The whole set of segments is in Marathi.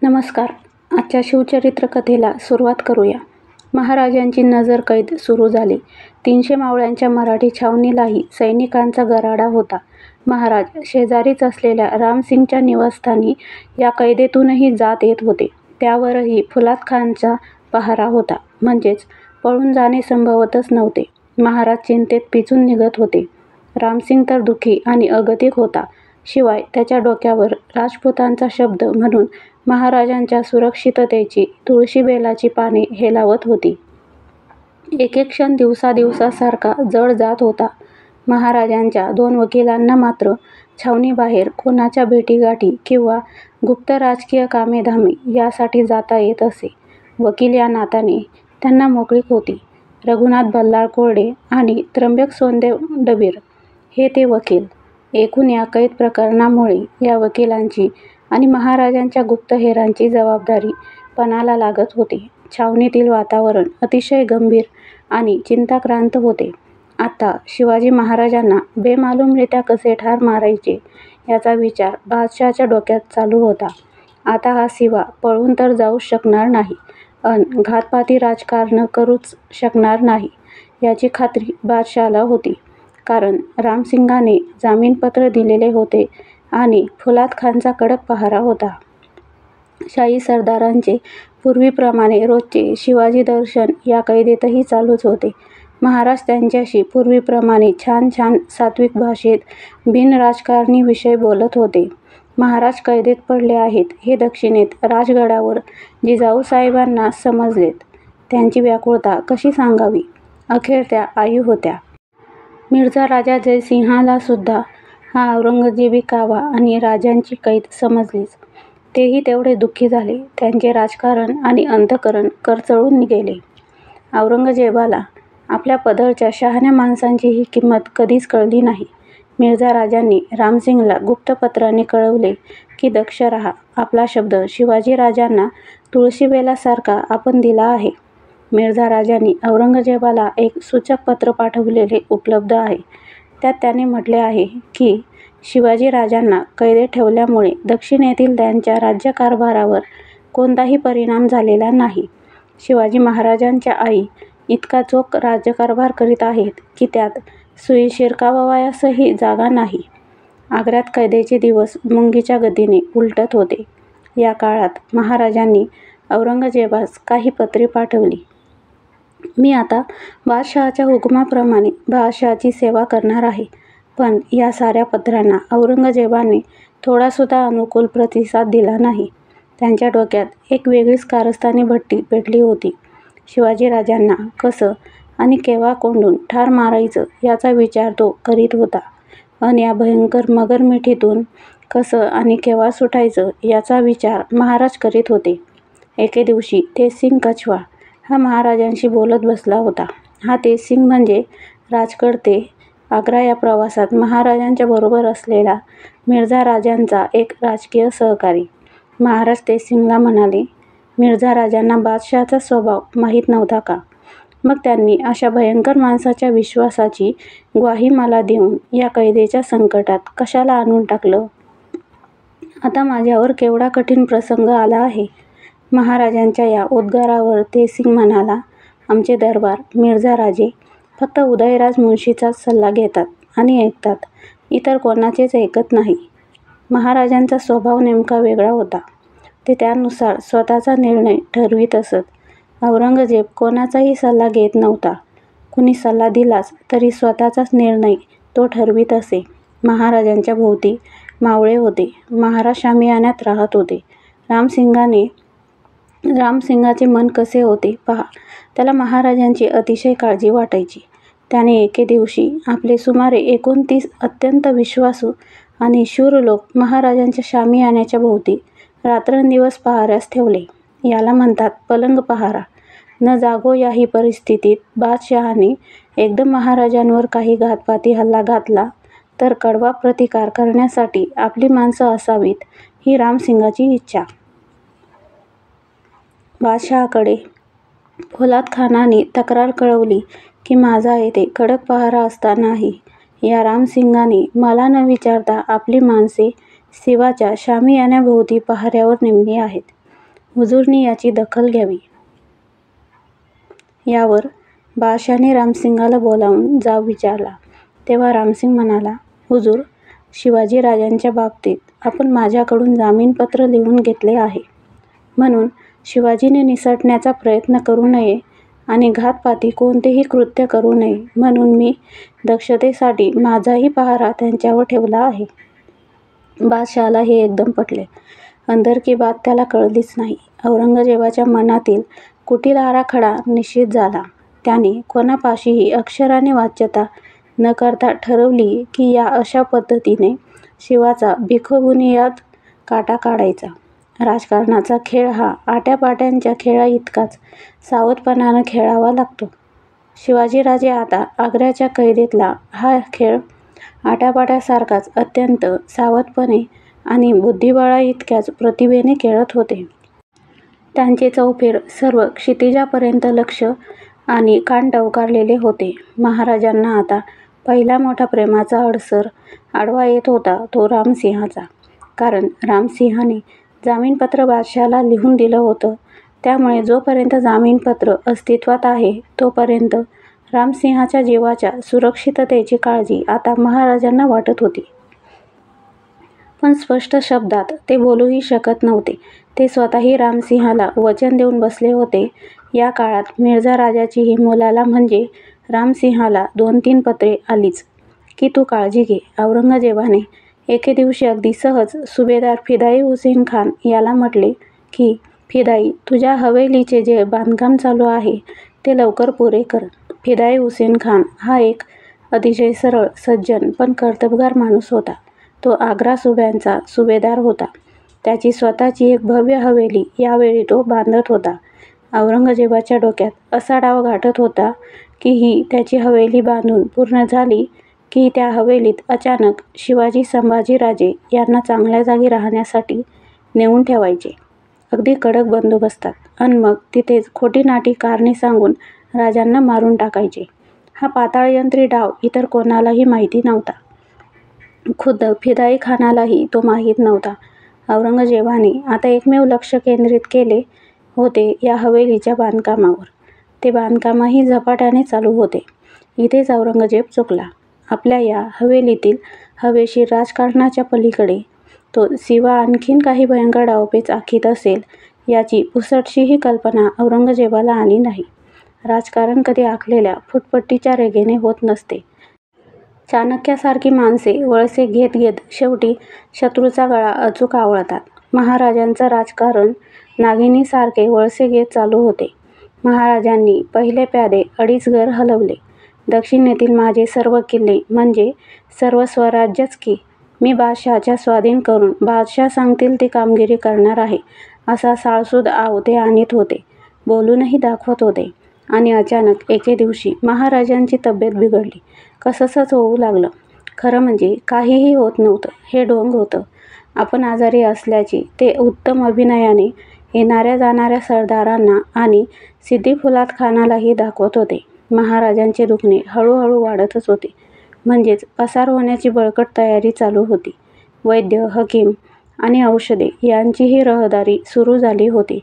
नमस्कार. आजच्या शिवचरित्र कथेला सुरुवात करूया. महाराजांची नजरकैद सुरू झाली. 300 मावळ्यांच्या मराठी छावणीलाही सैनिकांचा गराडा होता. महाराज शेजारीच असलेल्या रामसिंगच्या निवासस्थानी या कैदेतूनही जात येत होते. त्यावरही फुलादखानचा पहारा होता. म्हणजेच पळून जाणे संभवतच नव्हते. महाराज चिंतेत पिचून निघत होते. रामसिंग तर दुःखी आणि अगतिक होता. शिवाय त्याच्या डोक्यावर राजपुतांचा शब्द म्हणून महाराजांच्या सुरक्षिततेची तुळशीबेलाची पाने हेलावत होती. एक-एक क्षण दिवसादिवसासारखा जड जात होता. महाराजांच्या 2 वकिलांना मात्र छावणीबाहेर कोणाच्या भेटीगाठी किंवा गुप्त राजकीय कामेधामी यासाठी जाता येत असे. वकील या नात्याने त्यांना मोकळीक होती. रघुनाथ बल्लाळ कोरडे आणि त्र्यंबक सोनदेव डबीर हे ते वकील. एकूण या कैद प्रकरणामुळे या वकिलांची आणि महाराजांच्या गुप्तहेरांची जबाबदारी पणाला लागत होती. छावणीतील वातावरण अतिशय गंभीर आणि चिंताक्रांत होते. आता शिवाजी महाराजांना बेमालूमरित्या कसे ठार मारायचे याचा विचार बादशहाच्या डोक्यात चालू होता. आता हा सिवा पळून तर जाऊच शकणार नाही अन घातपाती राजकारण करूच शकणार नाही याची खात्री बादशहाला होती. कारण रामसिंगाने जामीनपत्र दिलेले होते आणि फुलादखानचा कडक पहारा होता. शाही सरदारांचे पूर्वीप्रमाणे रोजचे शिवाजी दर्शन या कैदेतही चालूच होते. महाराज त्यांच्याशी पूर्वीप्रमाणे छान छान सात्विक भाषेत बिनराजकारणी विषय बोलत होते. महाराज कैदेत पडले आहेत हे दक्षिणेत राजगडावर जिजाऊसाहेबांना समजलेत. त्यांची व्याकुळता कशी सांगावी. अखेर त्या आई होत्या. मिर्झा राजा जयसिंहाला सुद्धा हा औरंगजेबी कावा आणि राजांची कैद समजलीच. तेही तेवढे दुःखी झाले. त्यांचे राजकारण आणि अंतःकरण करचळून गेले. औरंगजेबाला आपल्या पदरच्या शहाण्या माणसांची ही किंमत कधीच कळली नाही. मिर्झा राजांनी रामसिंगला गुप्तपत्राने कळवले की दक्ष रहा. आपला शब्द शिवाजीराजांना तुळशीबेलासारखा आपण दिला आहे. मिर्झा राजांनी औरंगजेबाला एक सूचक पत्र पाठवलेले उपलब्ध आहे. त्यात त्याने म्हटले आहे की शिवाजीराजांना कैदेत ठेवल्यामुळे दक्षिणेतील त्यांच्या राज्यकारभारावर कोणताही परिणाम झालेला नाही. शिवाजी महाराजांच्या आई इतका चोख राज्यकारभार करीत आहेत की त्यात सुई शिरकावावयासही जागा नाही. आग्र्यात कैदेचे दिवस मुंगीच्या गतीने उलटत होते. या काळात महाराजांनी औरंगजेबास काही पत्रे पाठवली. मी आता बादशहाच्या हुकुमाप्रमाणे बादशहाची सेवा करणार आहे. पण या साऱ्या पत्रांना औरंगजेबाने थोडासुद्धा अनुकूल प्रतिसाद दिला नाही. त्यांच्या डोक्यात एक वेगळीच कारस्थानी भट्टी पेटली होती. शिवाजीराजांना कसं आणि केव्हा कोंडून ठार मारायचं याचा विचार तो करीत होता. अन या भयंकर मगरमिठीतून कसं आणि केव्हा सुटायचं याचा विचार महाराज करीत होते. एके दिवशी तेजसिंग कछवार हा महाराजांशी बोलत बसला होता. हा तेजसिंग म्हणजे राजगड ते आग्रा या प्रवासात महाराजांच्या बरोबर असलेला मिर्झा राजांचा एक राजकीय सहकारी. महाराज तेजसिंगला म्हणाले, मिर्झा राजांना बादशहाचा स्वभाव माहीत नव्हता का? मग त्यांनी अशा भयंकर माणसाच्या विश्वासाची ग्वाही मला देऊन या कैदेच्या संकटात कशाला आणून टाकलं? आता माझ्यावर केवढा कठीण प्रसंग आला आहे. महाराजांच्या या उद्गारावर तेजसिंग म्हणाला, आमचे दरबार मिर्झा राजे फक्त उदयराज मुन्शीचाच सल्ला घेतात आणि ऐकतात. इतर कोणाचेच ऐकत नाही. महाराजांचा स्वभाव नेमका वेगळा होता. ते त्यानुसार स्वतःचा निर्णय ठरवीत असत. औरंगजेब कोणाचाही सल्ला घेत नव्हता. कुणी सल्ला दिलाच तरी स्वतःचाच निर्णय तो ठरवीत असे. महाराजांच्या भोवती मावळे होते. महाराज शामियान्यात राहत होते. रामसिंगाचे मन कसे होते पहा. त्याला महाराजांची अतिशय काळजी वाटायची. त्याने एके दिवशी आपले सुमारे 29 अत्यंत विश्वासू आणि शूर लोक महाराजांच्या शामियान्याच्या भोवती रात्रंदिवस पहाऱ्यास ठेवले. याला म्हणतात पलंग पहारा. न जागो याही परिस्थितीत बादशहाने एकदम महाराजांवर काही घातपाती हल्ला घातला तर कडवा प्रतिकार करण्यासाठी आपली माणसं असावीत ही रामसिंगाची इच्छा. बादशहाकडे फुलादखानाने तक्रार कळवली की माझा येथे कडक पहारा असतानाही या रामसिंगाने मला न विचारता आपली माणसे सिवाच्या शामियान्याभोवती पहाऱ्यावर नेमली आहेत. हुजूरनी याची दखल घ्यावी. यावर बादशहाने रामसिंगाला बोलावून जाब विचारला. तेव्हा रामसिंग म्हणाला, हुजूर, शिवाजीराजांच्या बाबतीत आपण माझ्याकडून जामीनपत्र लिहून घेतले आहे. म्हणून शिवाजीने निसटण्याचा प्रयत्न करू नये आणि घातपाती कोणतेही कृत्य करू नये म्हणून मी दक्षतेसाठी माझाही पहारा त्यांच्यावर ठेवला आहे. बादशहाला हे एकदम पटले. अंदरकी बात त्याला कळलीच नाही. औरंगजेबाच्या मनातील कुटील आराखडा निश्चित झाला. त्याने कोणापाशीही अक्षराने वाच्यता न करता ठरवली की या अशा पद्धतीने शिवाचा बिखोबुनियाद काटा काढायचा. राजकारणाचा खेळ हा आट्यापाट्यांच्या खेळाइतकाच सावधपणानं खेळावा लागतो. शिवाजीराजे आता आग्र्याच्या कैदेतला हा खेळ आट्यापाट्यासारखाच अत्यंत सावधपणे आणि बुद्धिबळाइतक्याच प्रतिभेने खेळत होते. त्यांचे चौफेर सर्व क्षितिजापर्यंत लक्ष आणि कान टवकारलेले होते. महाराजांना आता पहिला मोठा प्रेमाचा अडसर आडवा येत होता तो रामसिंहाचा. कारण रामसिंहाने जामीनपत्र बादशहाला लिहून दिलं होतं. त्यामुळे जोपर्यंत जामीनपत्र अस्तित्वात आहे तोपर्यंत रामसिंहाच्या जीवाच्या सुरक्षिततेची काळजी आता महाराजांना वाटत होती. पण स्पष्ट शब्दात ते बोलूही शकत नव्हते. ते स्वतःही रामसिंहाला वचन देऊन बसले होते. या काळात मिर्झा राजाचीही मुलाला म्हणजे रामसिंहाला 2-3 पत्रे आलीच की तू काळजी घे. औरंगजेबाने एके दिवशी अगदी सहज सुभेदार फिदाई हुसेन खान याला म्हटले की फिदाई, तुझ्या हवेलीचे जे बांधकाम चालू आहे ते लवकर पुरे कर. फिदाई हुसेन खान हा एक अतिशय सरळ, सज्जन पण कर्तबगार माणूस होता. तो आग्रा सुभ्यांचा सुभेदार होता. त्याची स्वतःची एक भव्य हवेली यावेळी तो बांधत होता. औरंगजेबाच्या डोक्यात असा डाव घाटत होता की ही त्याची हवेली बांधून पूर्ण झाली की त्या हवेलीत अचानक शिवाजी संभाजीराजे यांना चांगल्या जागी राहण्यासाठी नेऊन ठेवायचे, अगदी कडक बंदोबस्तात, अन मग तिथेच खोटीनाटी कारणे सांगून राजांना मारून टाकायचे. हा पाताळयंत्री डाव इतर कोणालाही माहिती नव्हता. खुद्द फिदाई खानालाही तो माहीत नव्हता. औरंगजेबाने आता एकमेव लक्ष केंद्रित केले होते या हवेलीच्या बांधकामावर. ते बांधकामही झपाट्याने चालू होते. इथेच औरंगजेब चुकला. आपल्या या हवेलीतील हवेशीर राजकारणाच्या पलीकडे तो सिवा आणखीन काही भयंकर डावपेच आखीत असेल याची पुसटशीही कल्पना औरंगजेबाला आली नाही. राजकारण कधी आखलेल्या फुटपट्टीच्या रेघेने होत नसते. चाणक्यासारखी माणसे वळसे घेत घेत शेवटी शत्रूचा गळा अचूक आवळतात. महाराजांचं राजकारण नागिनीसारखे वळसे घेत चालू होते. महाराजांनी पहिले प्यादे 2.5 घर हलवले. दक्षिणेतील माझे सर्व किल्ले म्हणजे सर्व स्वराज्यच की मी बादशहाच्या स्वाधीन करून बादशहा सांगतील ती कामगिरी करणार आहे असा साळसूद आव ते आणीत होते. बोलूनही दाखवत होते. आणि अचानक एके दिवशी महाराजांची तब्येत बिघडली. कसंसच होऊ लागलं. खरं म्हणजे काहीही होत नव्हतं, हे ढोंग होतं. आपण आजारी असल्याची ते उत्तम अभिनयाने येणाऱ्या जाणाऱ्या सरदारांना आणि सिद्दी फुलात खानालाही दाखवत होते. महाराजांचे दुखणे हळूहळू वाढतच होते. म्हणजेच पसार होण्याची बळकट तयारी चालू होती. वैद्य, हकीम आणि औषधे यांचीही रहदारी सुरू झाली होती.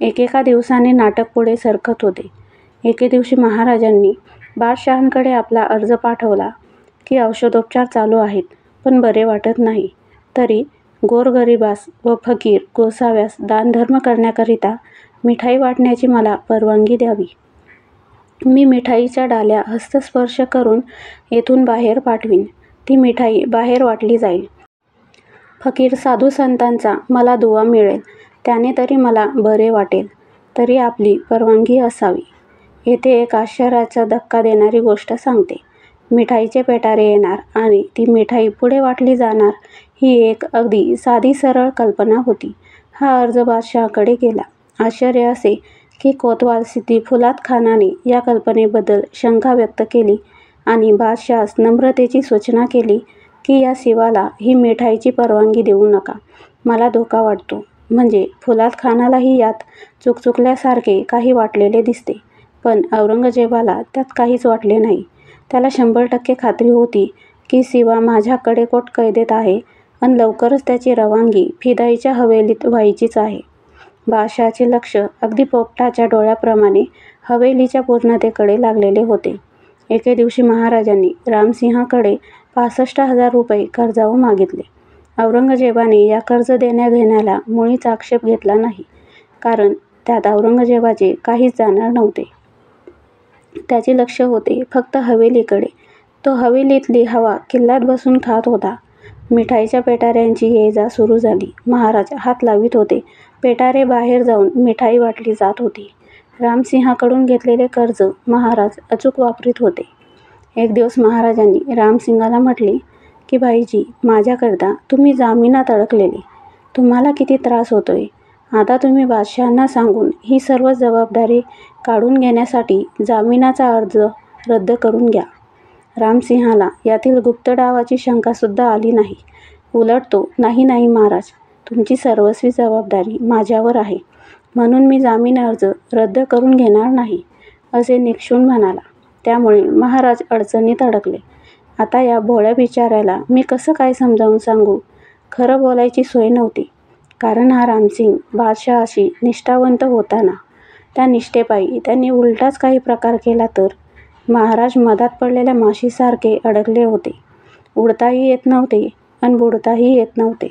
एकेका दिवसाने नाटक पुढे सरकत होते. एके दिवशी महाराजांनी बादशहांकडे आपला अर्ज पाठवला की औषधोपचार चालू आहेत पण बरे वाटत नाही. तरी गोरगरिबास व फकीर गोसाव्यास दानधर्म करण्याकरिता मिठाई वाटण्याची मला परवानगी द्यावी. मी मिठाईच्या डाल्या हस्तस्पर्श करून येथून बाहेर पाठवीन. ती मिठाई बाहेर वाटली जाईल. फकीर साधू संतांचा मला दुवा मिळेल. त्याने तरी मला बरे वाटेल. तरी आपली परवानगी असावी. येथे एक आश्चर्याचा धक्का देणारी गोष्ट सांगते. मिठाईचे पेटारे येणार आणि ती मिठाई पुढे वाटली जाणार ही एक अगदी साधी सरळ कल्पना होती. हा अर्ज बादशहाकडे गेला. आश्चर्य असे की कोतवाल सिद्दी फुलात खानाने या कल्पनेबद्दल शंका व्यक्त केली आणि बादशहास नम्रतेची सूचना केली की या सिवाला ही मिठाईची परवानगी देऊ नका. मला धोका वाटतो. म्हणजे फुलात खानालाही यात चुकचुकल्यासारखे काही वाटलेले दिसते. पण औरंगजेबाला त्यात काहीच वाटले नाही. त्याला 100% खात्री होती की सिवा माझ्या कडेकोट कैदेत आहे अन लवकरच त्याची रवानगी फिदाईच्या हवेलीत व्हायचीच आहे. बादशहाचे लक्ष अगदी पोपटाच्या डोळ्याप्रमाणे हवेलीच्या पूर्णतेकडे लागलेले होते. एके दिवशी महाराजांनी रामसिंहाकडे 65,000 रुपये कर्जावर मागितले. औरंगजेबाने या कर्ज देण्याघेण्याला मुळीच आक्षेप घेतला नाही, कारण त्यात औरंगजेबाचे काहीच जाणार नव्हते. त्याचे लक्ष होते फक्त हवेलीकडे. तो हवेलीतली हवा किल्ल्यात बसून खात होता. मिठाईच्या पेटाऱ्यांची ये-जा सुरू झाली. महाराज हात लावित होते. पेटारे बाहेर जाऊन मिठाई वाटली जात होती. रामसिंहाकडून घेतलेले कर्ज महाराज अचूक वापरीत होते. एक दिवस महाराजांनी रामसिंहाला म्हटले की, भाईजी, माझ्याकरता तुम्ही जामिनात अडकलेले. तुम्हाला किती त्रास होतोय. आता तुम्ही बादशहांना सांगून ही सर्व जबाबदारी काढून घेण्यासाठी जामिनाचा अर्ज रद्द करून घ्या. रामसिंहाला यातील गुप्त डावाची शंकासुद्धा आली नाही. उलट तो, नाही नाही महाराज, तुमची सर्वस्वी जबाबदारी माझ्यावर आहे, म्हणून मी जामीन अर्ज रद्द करून घेणार नाही, असे निक्षून म्हणाला. त्यामुळे महाराज अडचणीत अडकले. आता या भोळ्या बिचाऱ्याला मी कसं काय समजावून सांगू. खरं बोलायची सोय नव्हती, कारण हा रामसिंग बादशहाशी निष्ठावंत होता ना. त्या निष्ठेपायी त्यांनी उलटाच काही प्रकार केला तर महाराज मधात पडलेल्या माशीसारखे अडकले होते. उडताही येत नव्हते आणि बुडताही येत नव्हते.